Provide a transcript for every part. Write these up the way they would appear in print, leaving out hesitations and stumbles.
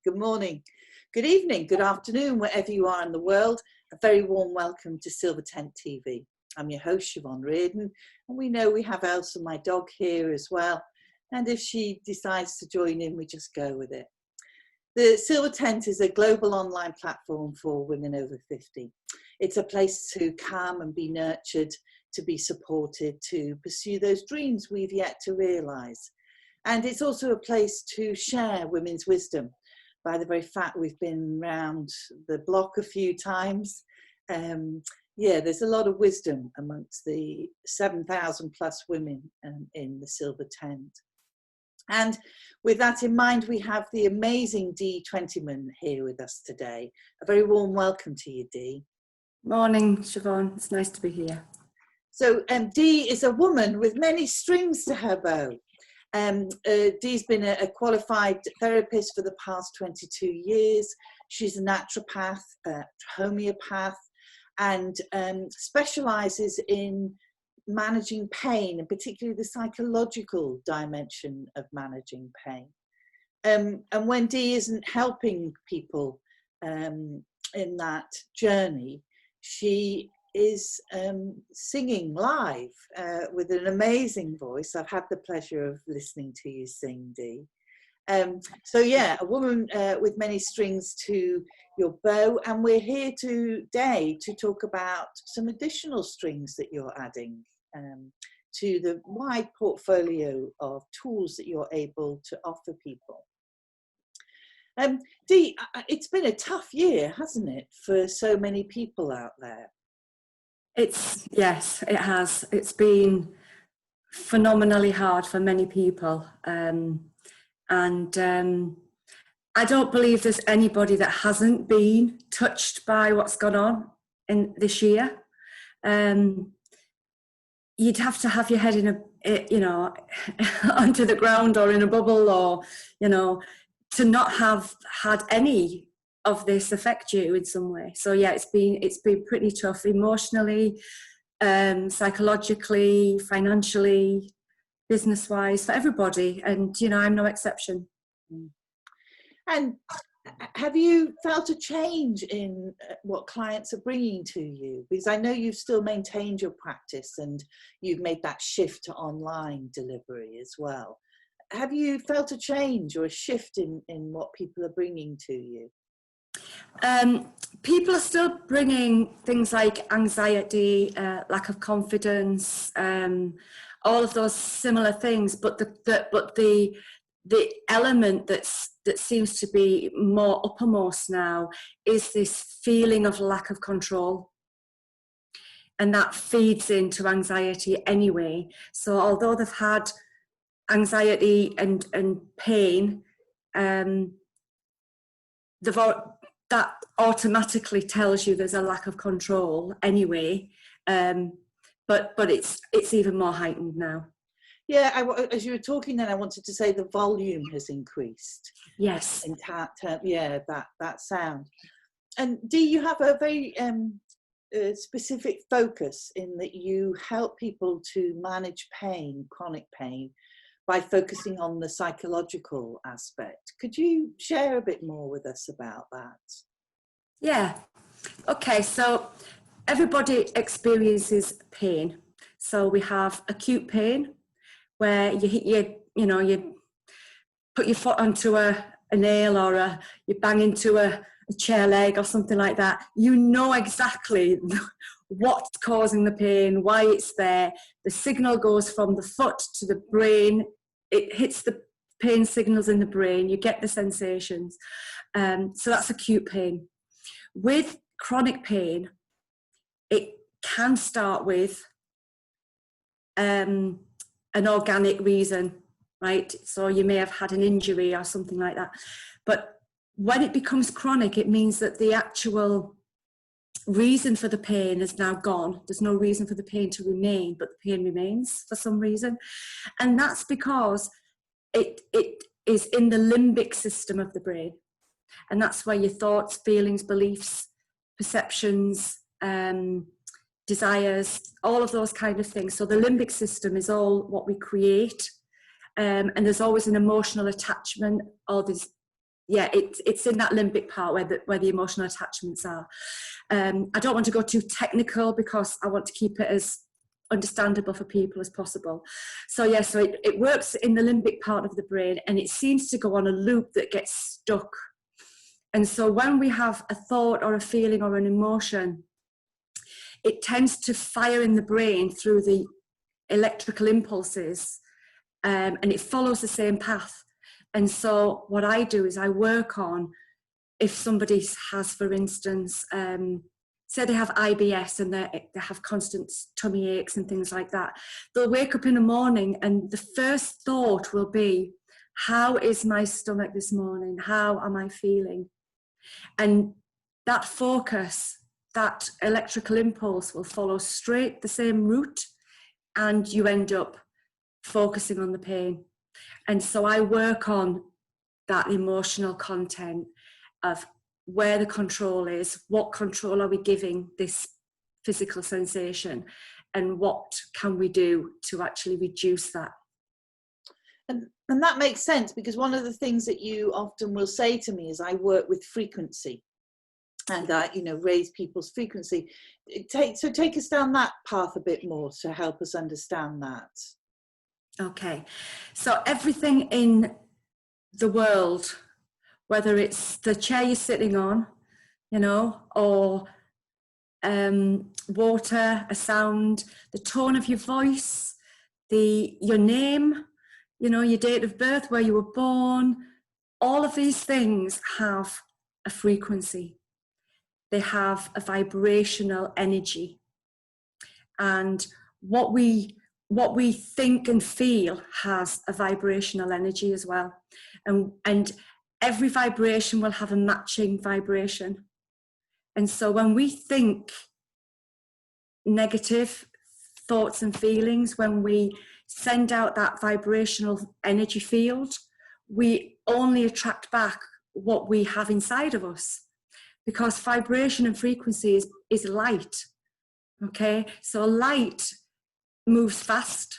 good morning, good evening, good afternoon, wherever you are in the world. A very warm welcome to Silver Tent TV. I'm your host, Siobhan Reardon, and we know we have Elsa, my dog, here as well. And if she decides to join in, we just go with it. The Silver Tent is a global online platform for women over 50. It's a place to calm and be nurtured, to be supported, to pursue those dreams we've yet to realise. And it's also a place to share women's wisdom. By the very fact we've been round the block a few times, there's a lot of wisdom amongst the 7,000 plus women in the Silver Tent. And with that in mind, we have the amazing Twentyman here with us today. A very warm welcome to you, Dee. Morning, Siobhan. It's nice to be here. So Dee is a woman with many strings to her bow. Dee's been a qualified therapist for the past 22 years. She's a naturopath, homeopath, and specialises in managing pain, and particularly the psychological dimension of managing pain. And when Dee isn't helping people in that journey, she is singing live with an amazing voice. I've had the pleasure of listening to you sing, Dee. A woman with many strings to your bow, and we're here today to talk about some additional strings that you're adding to the wide portfolio of tools that you're able to offer people. Dee, it's been a tough year, hasn't it, for so many people out there? Yes, it has. It's been phenomenally hard for many people. I don't believe there's anybody that hasn't been touched by what's gone on in this year. You'd have to have your head in onto the ground or in a bubble, or, to not have had any of this affect you in some way. So yeah, it's been pretty tough emotionally, psychologically, financially, business-wise, for everybody, and I'm no exception. And have you felt a change in what clients are bringing to you? Because I know you've still maintained your practice and you've made that shift to online delivery as well. Have you felt a change or a shift in what people are bringing to you? People are still bringing things like anxiety, lack of confidence, all of those similar things. But the element that seems to be more uppermost now is this feeling of lack of control, and that feeds into anxiety anyway. So although they've had anxiety and pain, that automatically tells you there's a lack of control anyway, but it's even more heightened now. Yeah, as you were talking then, I wanted to say the volume has increased. Yes. That sound. And Dee, you have a very specific focus in that you help people to manage pain, chronic pain, by focusing on the psychological aspect. Could you share a bit more with us about that? Yeah. Okay, so everybody experiences pain. So we have acute pain, where you put your foot onto a nail, or you bang into a chair leg or something like that. You know exactly what's causing the pain, why it's there. The signal goes from the foot to the brain. It hits the pain signals in the brain. You get the sensations. So that's acute pain. With chronic pain, it can start with an organic reason, right? So you may have had an injury or something like that. But when it becomes chronic, it means that the actual reason for the pain is now gone. There's no reason for the pain to remain, but the pain remains for some reason. And that's because it is in the limbic system of the brain. And that's where your thoughts, feelings, beliefs, perceptions, desires, all of those kind of things. So the limbic system is all what we create. And there's always an emotional attachment, all these yeah, it's in that limbic part where the emotional attachments are. I don't want to go too technical because I want to keep it as understandable for people as possible. So yeah, so it works in the limbic part of the brain, and it seems to go on a loop that gets stuck. And so when we have a thought or a feeling or an emotion, it tends to fire in the brain through the electrical impulses, and it follows the same path. And so what I do is I work on, if somebody has, for instance, say they have IBS and they have constant tummy aches and things like that, they'll wake up in the morning and the first thought will be, how is my stomach this morning? How am I feeling? And that focus, that electrical impulse will follow straight the same route, and you end up focusing on the pain. And so I work on that emotional content of where the control is, what control are we giving this physical sensation, and what can we do to actually reduce that. And that makes sense, because one of the things that you often will say to me is I work with frequency, and I, raise people's frequency. So take us down that path a bit more to help us understand that. Okay, so everything in the world, whether it's the chair you're sitting on, or water, a sound, the tone of your voice, your name, your date of birth, where you were born, all of these things have a frequency. They have a vibrational energy. And what we think and feel has a vibrational energy as well. And every vibration will have a matching vibration. And so when we think negative thoughts and feelings, when we send out that vibrational energy field, we only attract back what we have inside of us, because vibration and frequency is light. Okay, so light moves fast.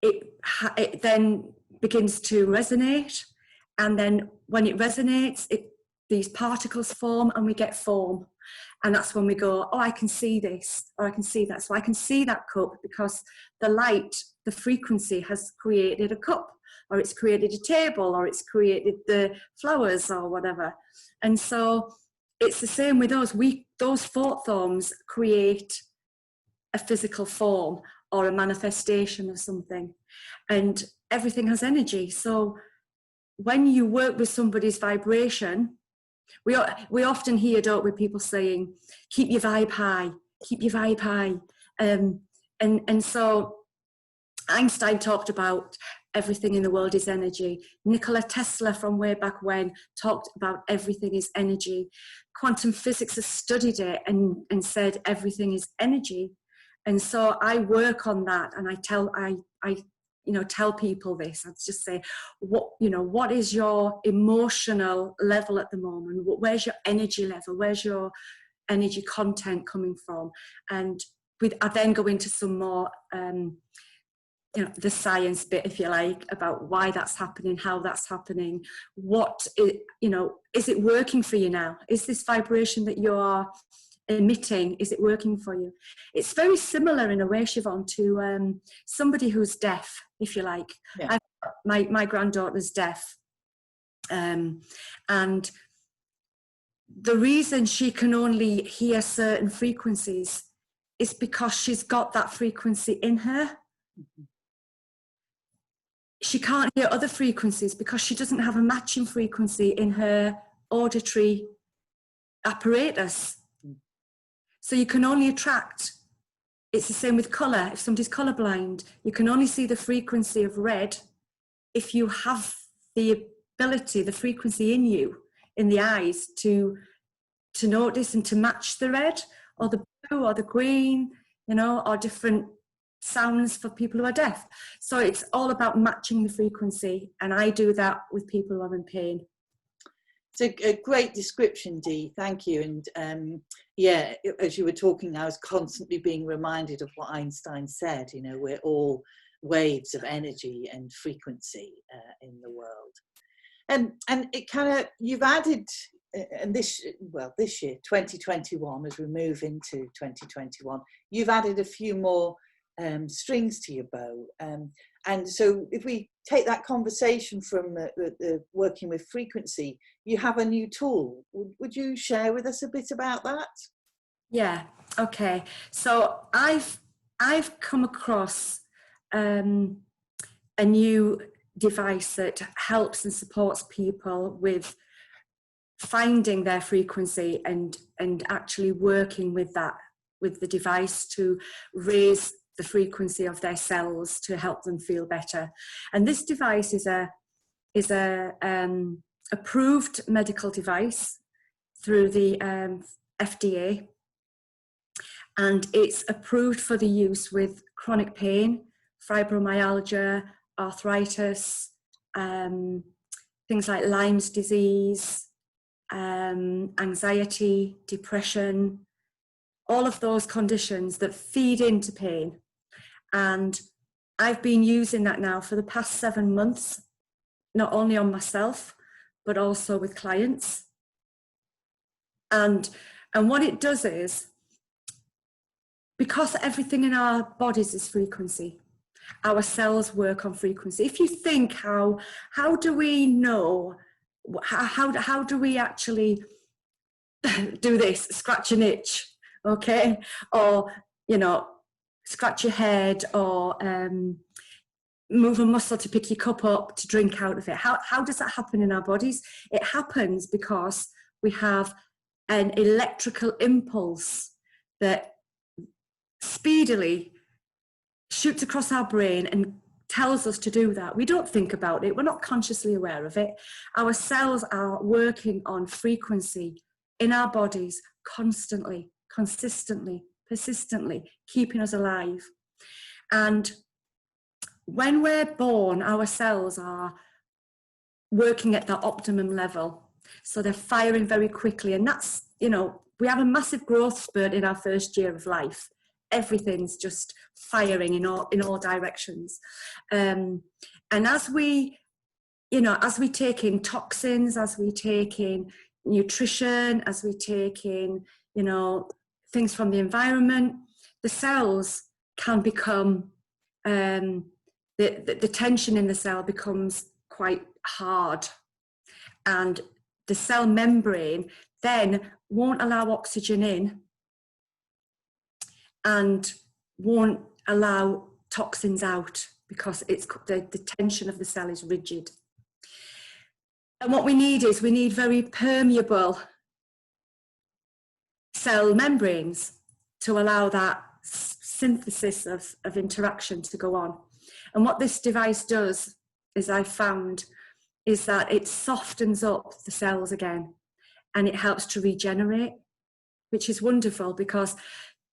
It then begins to resonate, and then when it resonates, these particles form and we get form. And that's when we go, oh, I can see this, or I can see that. So I can see that cup because the light, the frequency has created a cup, or it's created a table, or it's created the flowers or whatever. And so it's the same with us. Those thought forms create a physical form or a manifestation of something. And everything has energy. So when you work with somebody's vibration, we often hear, don't we, people saying, keep your vibe high, keep your vibe high. And so Einstein talked about everything in the world is energy. Nikola Tesla from way back when talked about everything is energy. Quantum physics has studied it and said everything is energy. And so I work on that, and I tell people this. I just say, what is your emotional level at the moment? Where's your energy level? Where's your energy content coming from? And I then go into some more, the science bit, if you like, about why that's happening, how that's happening, is it working for you now? Is this vibration that you're emitting, is it working for you? It's very similar in a way, Siobhan, to somebody who's deaf, if you like. Yeah. My granddaughter's deaf, and the reason she can only hear certain frequencies is because she's got that frequency in her. Mm-hmm. She can't hear other frequencies because she doesn't have a matching frequency in her auditory apparatus. So you can only attract, it's the same with colour. If somebody's colourblind, you can only see the frequency of red if you have the ability, the frequency in you, in the eyes, to notice and to match the red or the blue or the green, or different sounds for people who are deaf. So it's all about matching the frequency, and I do that with people who are in pain. It's a great description, Dee. Thank you. And yeah, as you were talking, I was constantly being reminded of what Einstein said. We're all waves of energy and frequency in the world. And it kind of, you've added, and this year, 2021, as we move into 2021, you've added a few more strings to your bow. And so if we take that conversation from the working with frequency, you have a new tool. Would you share with us a bit about that? Yeah, okay. So I've come across a new device that helps and supports people with finding their frequency and actually working with that, with the device to raise the frequency of their cells to help them feel better. And this device is a approved medical device through the FDA, and it's approved for the use with chronic pain, fibromyalgia, arthritis, things like Lyme's disease, anxiety, depression, all of those conditions that feed into pain. And I've been using that now for the past 7 months, not only on myself, but also with clients. And what it does is, because everything in our bodies is frequency, our cells work on frequency. If you think how do we know, how do we actually do this, scratch an itch, okay? Or, you know, scratch your head, or move a muscle to pick your cup up to drink out of it. How does that happen in our bodies? It happens because we have an electrical impulse that speedily shoots across our brain and tells us to do that. We don't think about it. We're not consciously aware of it. Our cells are working on frequency in our bodies constantly, consistently, persistently, keeping us alive. And when we're born, our cells are working at the optimum level. So they're firing very quickly. And that's, you know, we have a massive growth spurt in our first year of life. Everything's just firing in all directions. And as we take in toxins, as we take in nutrition, as we take in, you know, things from the environment, the cells can become, the tension in the cell becomes quite hard. And the cell membrane then won't allow oxygen in and won't allow toxins out, because it's the tension of the cell is rigid. And what we need very permeable cell membranes to allow that synthesis of interaction to go on. And what this device does, as I found, is that it softens up the cells again, and it helps to regenerate, which is wonderful, because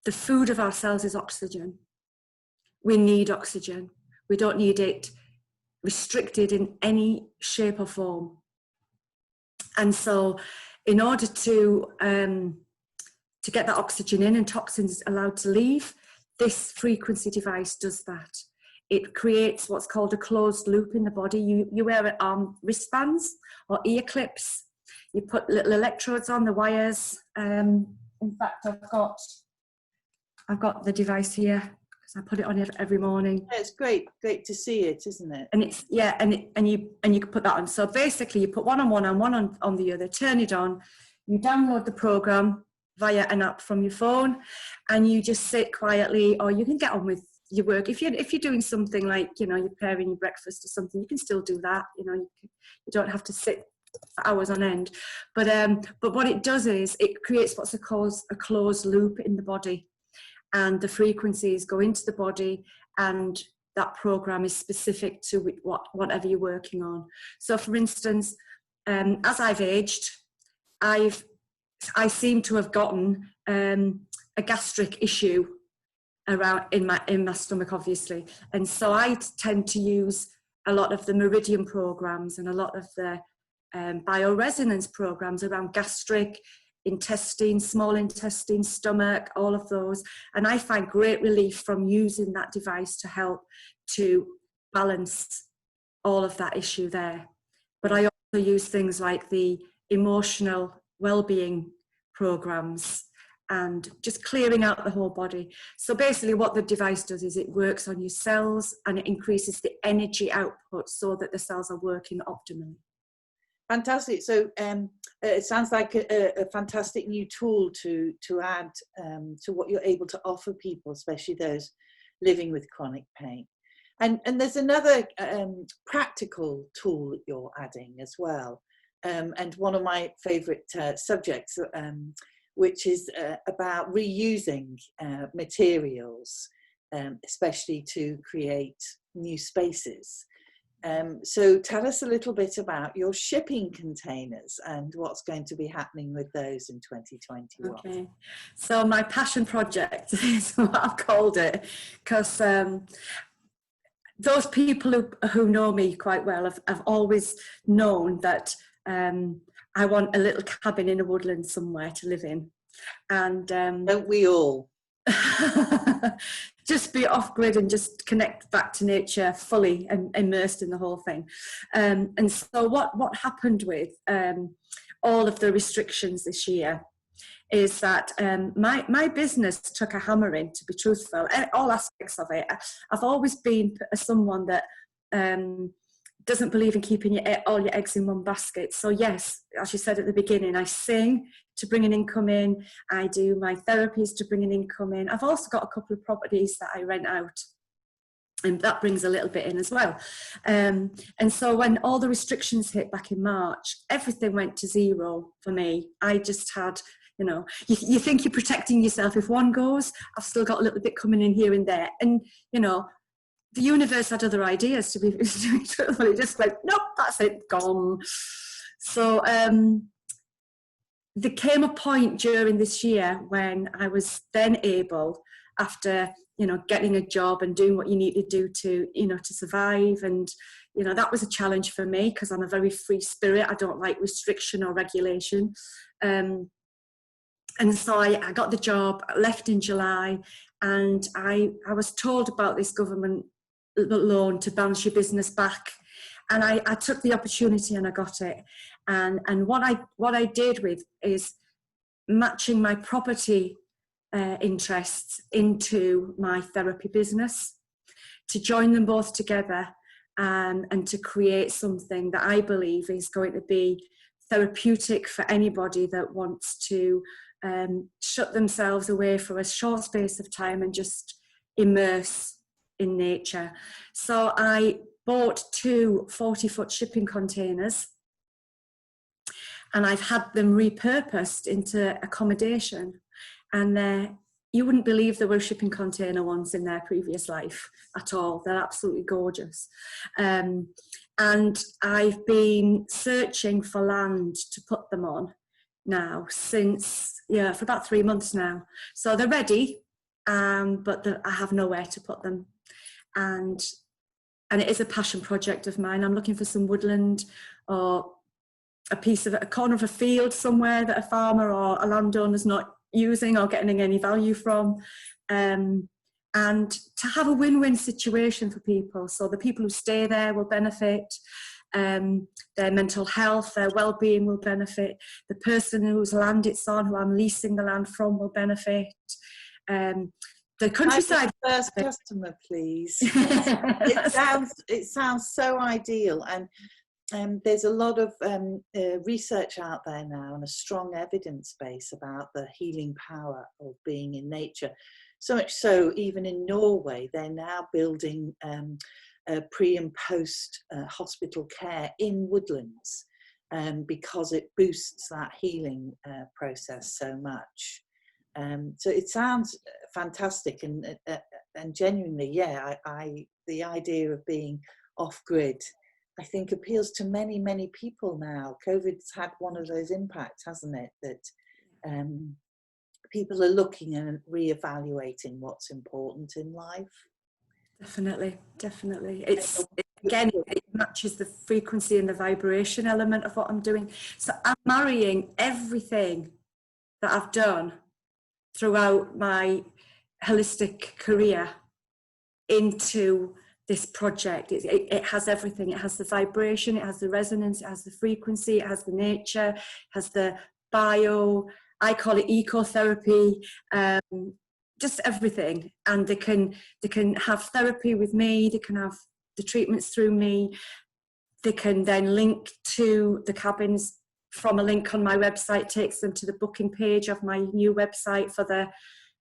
the food of our cells is oxygen. We need oxygen. We don't need it restricted in any shape or form. And so in order to get that oxygen in and toxins allowed to leave, this frequency device does that. It creates what's called a closed loop in the body. You wear wristbands or ear clips. You put little electrodes on the wires. In fact, I've got the device here because I put it on every morning. Yeah, it's great to see it, isn't it? And it's, yeah, and you can put that on. So basically, you put one on one and one on the other. Turn it on. You download the program via an app from your phone, and you just sit quietly, or you can get on with your work. If you're doing something like, you know, you're preparing your breakfast or something, you can still do that. You know, you don't have to sit for hours on end. But what it does is it creates what's called a closed loop in the body, and the frequencies go into the body, and that program is specific to whatever you're working on. So, for instance, as I've aged, I seem to have gotten a gastric issue around in my stomach, obviously, and so I tend to use a lot of the meridian programs and a lot of the bioresonance programs around gastric, intestine, small intestine, stomach, all of those, and I find great relief from using that device to help to balance all of that issue there. But I use things like the emotional well-being programs and just clearing out the whole body. So basically what the device does is it works on your cells and it increases the energy output so that the cells are working optimally. Fantastic. So it sounds like a fantastic new tool to add to what you're able to offer people, especially those living with chronic pain. And there's another practical tool that you're adding as well. And one of my favourite subjects, which is about reusing materials, especially to create new spaces. So tell us a little bit about your shipping containers and what's going to be happening with those in 2021. Okay, so my passion project is what I've called it, because those people who know me quite well have always known that I want a little cabin in a woodland somewhere to live in. And don't we all? Just be off grid and just connect back to nature fully and immersed in the whole thing. And so what happened with all of the restrictions this year is that my business took a hammering, to be truthful, all aspects of it. I've always been someone that doesn't believe in keeping all your eggs in one basket. So yes, as you said at the beginning, I sing to bring an income in. I do my therapies to bring an income in. I've also got a couple of properties that I rent out, and that brings a little bit in as well. And so when all the restrictions hit back in March, everything went to zero for me. I just had, you know, you think you're protecting yourself. If one goes, I've still got a little bit coming in here and there. And, you know, the universe had other ideas, to be truthful. It just went, nope, that's it, gone. So there came a point during this year when I was then able, after, you know, getting a job and doing what you need to do to, you know, to survive. And, you know, that was a challenge for me because I'm a very free spirit. I don't like restriction or regulation. And so I got the job, left in July, and I was told about this government loan to bounce your business back. And I took the opportunity and I got it. And what I did with is matching my property interests into my therapy business, to join them both together and to create something that I believe is going to be therapeutic for anybody that wants to shut themselves away for a short space of time and just immerse in nature. So I bought 2 40-foot shipping containers, and I've had them repurposed into accommodation. And you wouldn't believe there were a shipping container ones in their previous life at all. They're absolutely gorgeous. And I've been searching for land to put them on now for about 3 months now. So they're ready, but I have nowhere to put them. And it is a passion project of mine. I'm looking for some woodland or a corner of a field somewhere that a farmer or a landowner's not using or getting any value from, and to have a win-win situation for people. So the people who stay there will benefit, their mental health, their well-being will benefit, the person whose land it's on, who I'm leasing the land from, will benefit. The countryside. First customer, please. It sounds so ideal, and there's a lot of research out there now and a strong evidence base about the healing power of being in nature. So much so, even in Norway, they're now building pre and post hospital care in woodlands, because it boosts that healing process so much. So it sounds fantastic, and genuinely, yeah, the idea of being off grid, I think, appeals to many, many people now. COVID's had one of those impacts, hasn't it? That people are looking and reevaluating what's important in life. Definitely. It matches the frequency and the vibration element of what I'm doing. So I'm marrying everything that I've done throughout my holistic career into this project. It has everything. It has the vibration, it has the resonance, it has the frequency, it has the nature, it has the bio, I call it ecotherapy, just everything. And they can have therapy with me, they can have the treatments through me, they can then link to the cabins from a link on my website, takes them to the booking page of my new website for the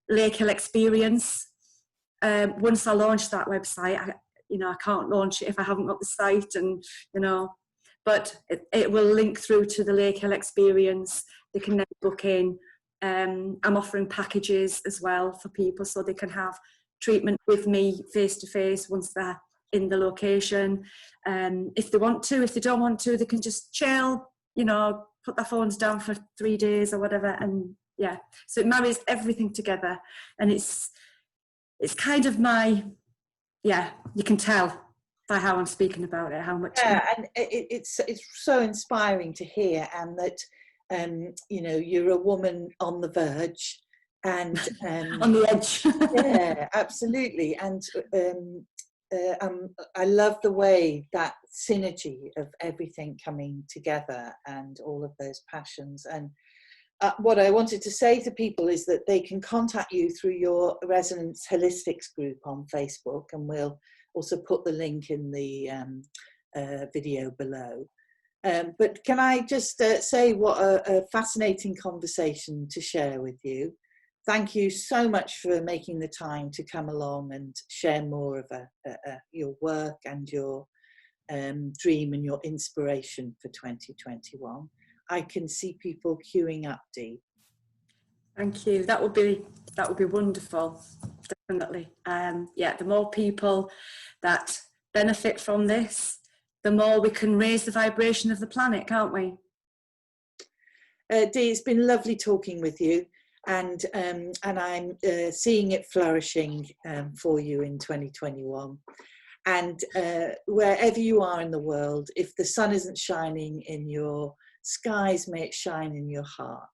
Lake Hill experience. Once I launch that website, I can't launch it if I haven't got the site, and but it will link through to the Lake Hill experience. They can then book in. I'm offering packages as well for people, so they can have treatment with me face to face once they're in the location. If they want to, if they don't want to, they can just chill, put their phones down for 3 days or whatever. And yeah, so it marries everything together, and it's kind of you can tell by how I'm speaking about it, how much. Yeah, and it's so inspiring to hear, and that you're a woman on the verge, and on the edge. Yeah, absolutely. And I love the way that synergy of everything coming together and all of those passions. And what I wanted to say to people is that they can contact you through your Resonance Holistics group on Facebook, and we'll also put the link in the video below. But can I just say what a fascinating conversation to share with you. Thank you so much for making the time to come along and share more of your work and your dream and your inspiration for 2021. I can see people queuing up, Dee. Thank you. That would be wonderful. Definitely. The more people that benefit from this, the more we can raise the vibration of the planet, can't we? Dee, it's been lovely talking with you, and I'm seeing it flourishing for you in 2021. And wherever you are in the world, if the sun isn't shining in your skies, may it shine in your heart.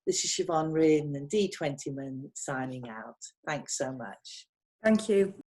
This is Siobhan Ryn and Dee Twentyman signing out. Thanks so much. Thank you.